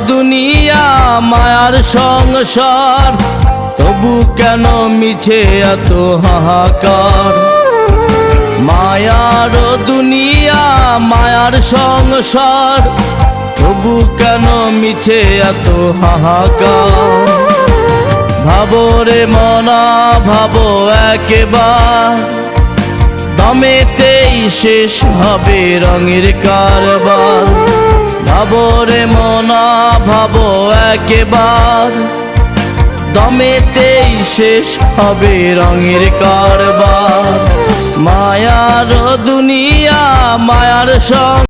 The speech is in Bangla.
দুনিয়া মায়ার সংসার, তবু কেন মিছে এত হাহাকার। মায়ার দুনিয়া মায়ার সংসার, তবু কেন মিছে এত হাহাকার। ভাবো রে মনা ভাবো একবার, দমেতেই শেষ হবে রঙের কারবার। ভাবো রে মনা ভাবো একবার, দমেতেই শেষ হবে রঙের কারবার। মায়ার দুনিয়া মায়ার সঙ্গ